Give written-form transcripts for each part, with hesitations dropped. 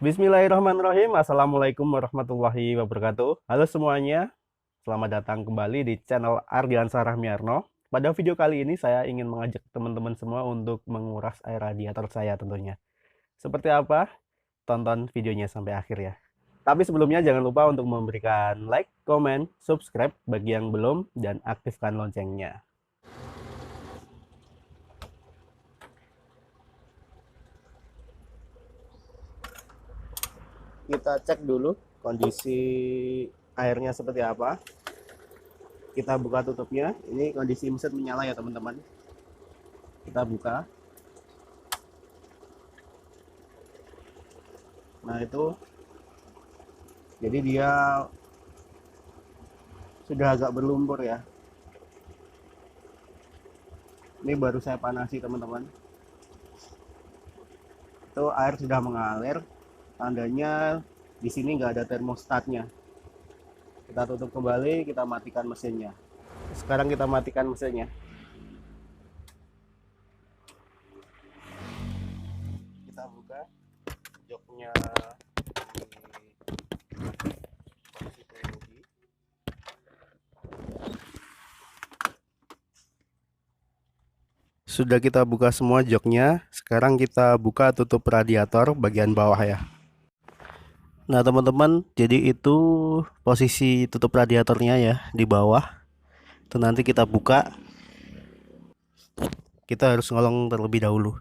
Bismillahirrahmanirrahim. Assalamualaikum warahmatullahi wabarakatuh. Halo semuanya, selamat datang kembali di channel Ardiansah Rahmiarno. Pada video kali ini saya ingin mengajak teman-teman semua untuk menguras air radiator saya tentunya. Seperti apa? Tonton videonya sampai akhir ya. Tapi sebelumnya jangan lupa untuk memberikan like, comment, subscribe bagi yang belum, dan aktifkan loncengnya. Kita cek dulu kondisi airnya seperti apa. Kita buka tutupnya. Ini kondisi mesin menyala ya teman-teman. Kita buka. Nah itu, jadi dia sudah agak berlumpur ya. Ini baru saya panasi teman-teman. Itu air sudah mengalir. Tandanya di sini nggak ada termostatnya. Kita tutup kembali, kita matikan mesinnya. Sekarang kita matikan mesinnya. Kita buka joknya di posisi pengemudi. Sudah kita buka semua joknya. Sekarang kita buka tutup radiator bagian bawah ya. Nah teman-teman, jadi itu posisi tutup radiatornya ya di bawah. Itu nanti kita buka. Kita harus ngolong terlebih dahulu.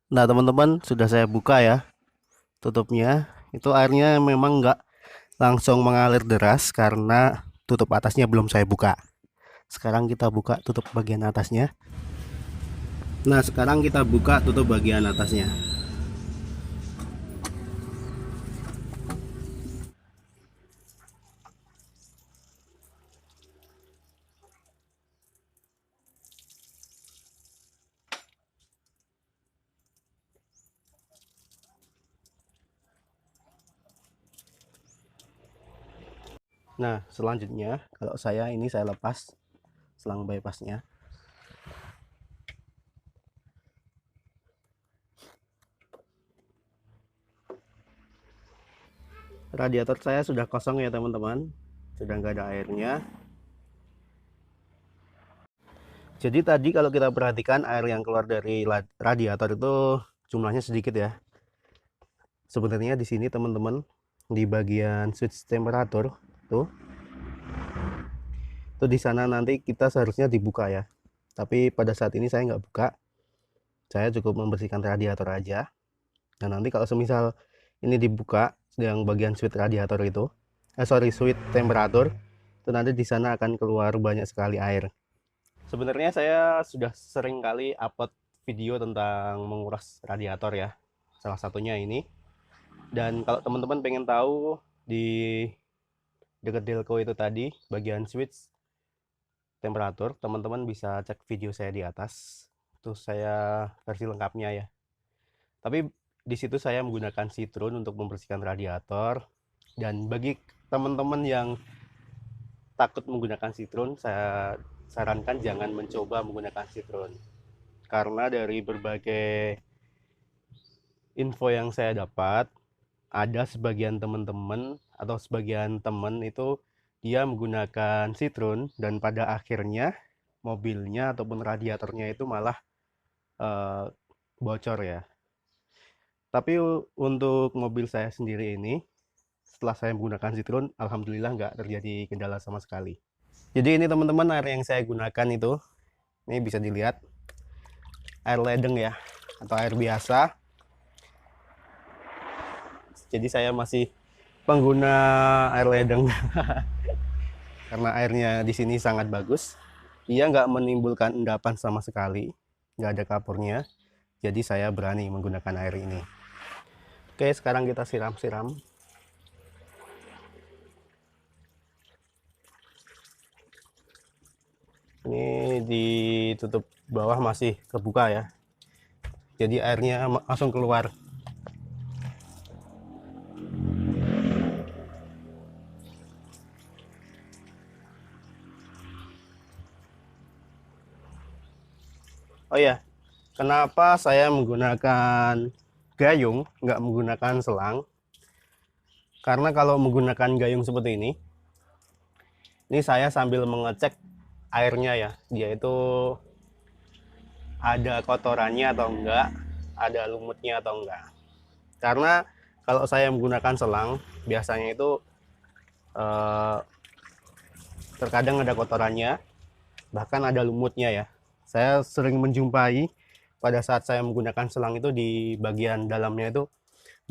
Nah teman-teman, sudah saya buka ya tutupnya. Itu airnya memang nggak langsung mengalir deras karena tutup atasnya belum saya buka. Sekarang kita buka tutup bagian atasnya. Nah sekarang kita buka tutup bagian atasnya. Nah selanjutnya, kalau saya ini saya lepas selang bypassnya. Radiator saya sudah kosong ya teman-teman, sudah nggak ada airnya. Jadi tadi kalau kita perhatikan air yang keluar dari radiator itu jumlahnya sedikit ya. Sebenarnya di sini teman-teman, di bagian switch temperatur tuh, itu di sana nanti kita seharusnya dibuka ya. Tapi pada saat ini saya nggak buka, saya cukup membersihkan radiator aja. Nah nanti kalau semisal ini dibuka yang bagian switch radiator itu, switch temperatur, itu nanti di sana akan keluar banyak sekali air. Sebenarnya saya sudah sering kali upload video tentang menguras radiator ya, salah satunya ini. Dan kalau teman-teman pengen tahu di dekat delco itu tadi bagian switch temperatur, teman-teman bisa cek video saya di atas. Itu saya versi lengkapnya ya. Tapi di situ saya menggunakan citron untuk membersihkan radiator. Dan bagi teman-teman yang takut menggunakan citron, saya sarankan jangan mencoba menggunakan citron. Karena dari berbagai info yang saya dapat, ada sebagian teman-teman atau sebagian teman itu dia menggunakan citron dan pada akhirnya mobilnya ataupun radiatornya itu malah eh, bocor ya. Tapi untuk mobil saya sendiri ini, setelah saya menggunakan citron, alhamdulillah nggak terjadi kendala sama sekali. Jadi ini teman-teman, air yang saya gunakan itu, ini bisa dilihat air ledeng ya, atau air biasa. Jadi saya masih pengguna air ledeng karena airnya di sini sangat bagus. Dia nggak menimbulkan endapan sama sekali, nggak ada kapurnya. Jadi saya berani menggunakan air ini. Oke, sekarang kita siram-siram. Ini ditutup bawah masih kebuka ya, jadi airnya langsung keluar. Oh ya, kenapa saya menggunakan gayung, nggak menggunakan selang? Karena kalau menggunakan gayung seperti ini saya sambil mengecek airnya ya, dia itu ada kotorannya atau enggak, ada lumutnya atau enggak. Karena kalau saya menggunakan selang, biasanya itu eh, terkadang ada kotorannya, bahkan ada lumutnya ya. Saya sering menjumpai pada saat saya menggunakan selang itu di bagian dalamnya itu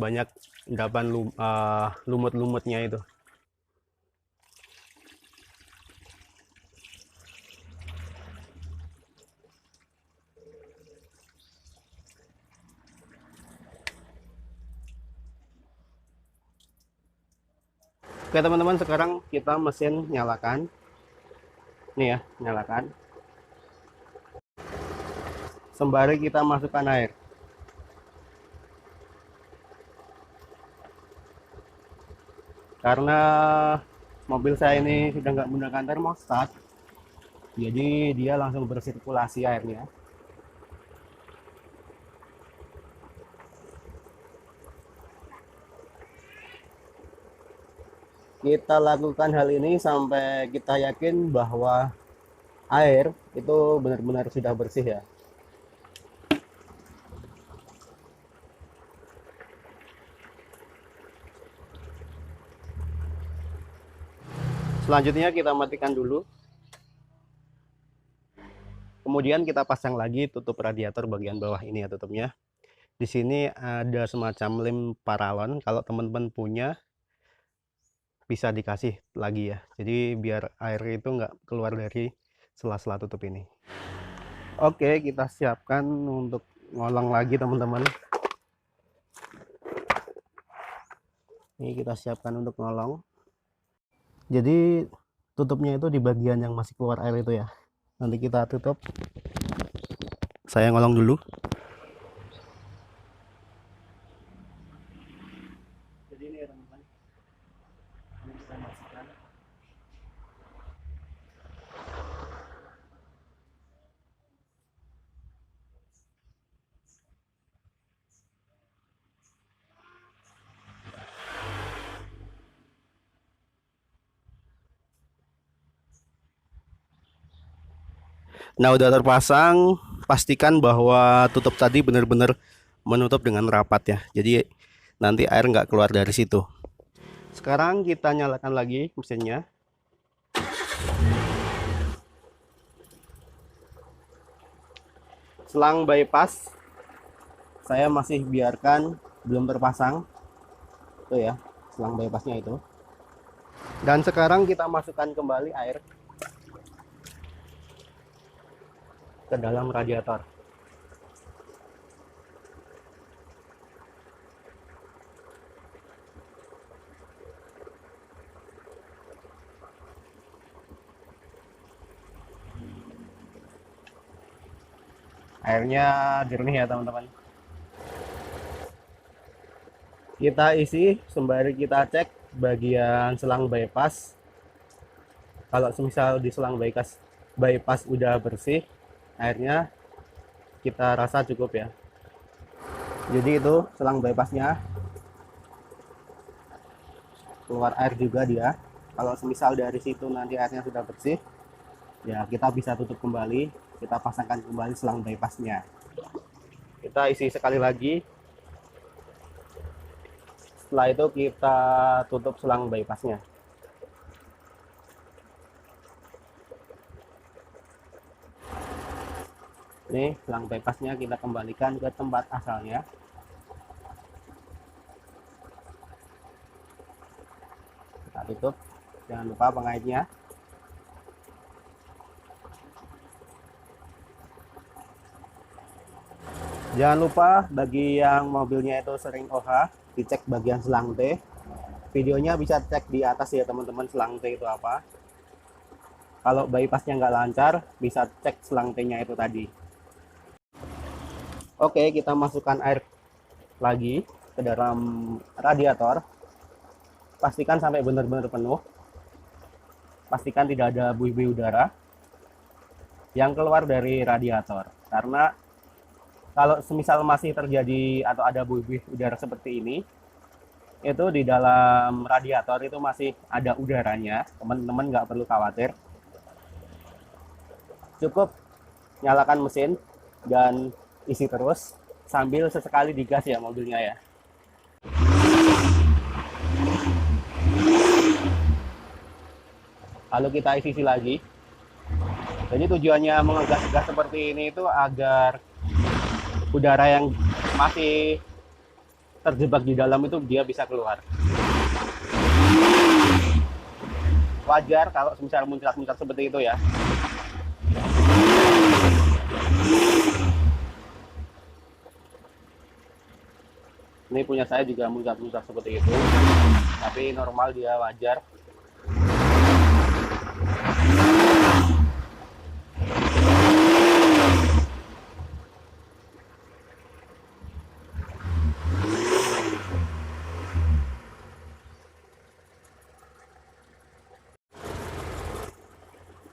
banyak endapan lumut-lumutnya itu. Oke teman-teman, sekarang kita mesin nyalakan. Nih ya, nyalakan. Sembari kita masukkan air. Karena mobil saya ini sudah nggak menggunakan termostat, jadi dia langsung bersirkulasi airnya. Kita lakukan hal ini sampai kita yakin bahwa air itu benar-benar sudah bersih ya. Selanjutnya kita matikan dulu. Kemudian kita pasang lagi tutup radiator bagian bawah ini ya tutupnya. Di sini ada semacam lem paralon. Kalau teman-teman punya bisa dikasih lagi ya. Jadi biar air itu nggak keluar dari sela-sela tutup ini. Oke, kita siapkan untuk ngolong lagi teman-teman. Ini kita siapkan untuk ngolong. Jadi tutupnya itu di bagian yang masih keluar air itu ya. Nanti kita tutup. Saya ngolong dulu. Jadi ini ya teman-teman. Ini kita masukkan. Nah, udah terpasang, pastikan bahwa tutup tadi benar-benar menutup dengan rapat ya. Jadi nanti air nggak keluar dari situ. Sekarang kita nyalakan lagi mesinnya. Selang bypass saya masih biarkan belum terpasang. Itu ya, selang bypassnya itu. Dan sekarang kita masukkan kembali air ke dalam radiator. Airnya jernih ya teman-teman. Kita isi sembari kita cek bagian selang bypass. Kalau semisal di selang bypass udah bersih, airnya kita rasa cukup ya. Jadi itu selang bypassnya keluar air juga dia. Kalau semisal dari situ nanti airnya sudah bersih, ya kita bisa tutup kembali, kita pasangkan kembali selang bypassnya. Kita isi sekali lagi. Setelah itu kita tutup selang bypassnya. Ini selang bypassnya kita kembalikan ke tempat asalnya. Kita tutup, jangan lupa pengaitnya. Jangan lupa bagi yang mobilnya itu sering OH, dicek bagian selang T. Videonya bisa cek di atas ya teman-teman, selang T itu apa. Kalau bypassnya nggak lancar, bisa cek selang T-nya itu tadi. Oke, kita masukkan air lagi ke dalam radiator. Pastikan sampai benar-benar penuh. Pastikan tidak ada buih-buih udara yang keluar dari radiator. Karena kalau semisal masih terjadi atau ada buih-buih udara seperti ini, itu di dalam radiator itu masih ada udaranya. Teman-teman nggak perlu khawatir. Cukup nyalakan mesin dan isi terus sambil sesekali digas ya mobilnya ya. Lalu kita isi lagi. Jadi tujuannya mengegas-gas seperti ini itu agar udara yang masih terjebak di dalam itu dia bisa keluar. Wajar kalau misal muncrat-muncrat seperti itu ya. Ini punya saya juga muncrat-muncrat seperti itu, tapi normal, dia wajar.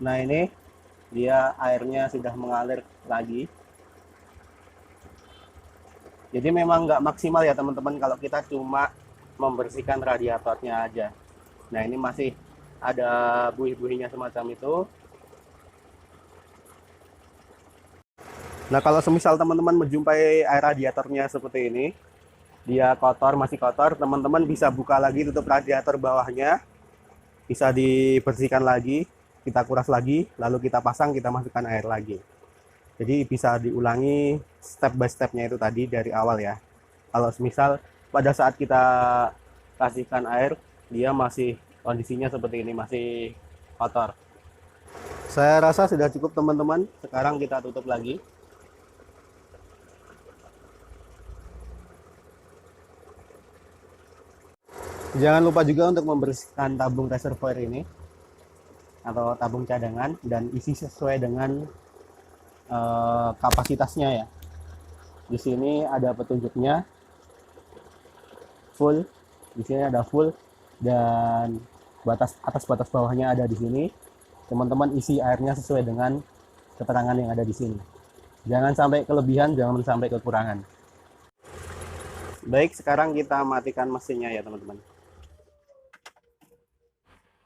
Nah ini dia airnya sudah mengalir lagi. Jadi memang nggak maksimal ya teman-teman kalau kita cuma membersihkan radiatornya aja. Nah ini masih ada buih-buihnya semacam itu. Nah kalau semisal teman-teman menjumpai air radiatornya seperti ini, dia kotor, masih kotor, teman-teman bisa buka lagi tutup radiator bawahnya, bisa dibersihkan lagi, kita kuras lagi, lalu kita pasang, kita masukkan air lagi. Jadi bisa diulangi step by stepnya itu tadi dari awal ya. Kalau misal pada saat kita kasihkan air, dia masih kondisinya seperti ini, masih kotor. Saya rasa sudah cukup teman-teman. Sekarang kita tutup lagi. Jangan lupa juga untuk membersihkan tabung reservoir ini atau tabung cadangan dan isi sesuai dengan kapasitasnya ya. Di sini ada petunjuknya full, di sini ada full, dan batas atas batas bawahnya ada di sini. Teman-teman isi airnya sesuai dengan keterangan yang ada di sini. Jangan sampai kelebihan, jangan sampai kekurangan. Baik, sekarang kita matikan mesinnya ya teman-teman.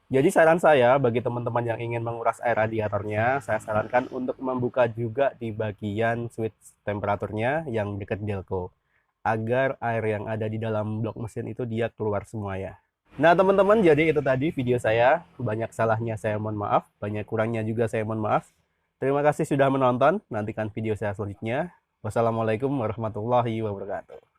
Jadi saran saya bagi teman-teman yang ingin menguras air radiatornya, saya sarankan untuk membuka juga di bagian switch temperaturnya yang dekat delco, agar air yang ada di dalam blok mesin itu dia keluar semua ya. Nah teman-teman, jadi itu tadi video saya. Banyak salahnya saya mohon maaf, banyak kurangnya juga saya mohon maaf. Terima kasih sudah menonton, nantikan video saya selanjutnya. Wassalamualaikum warahmatullahi wabarakatuh.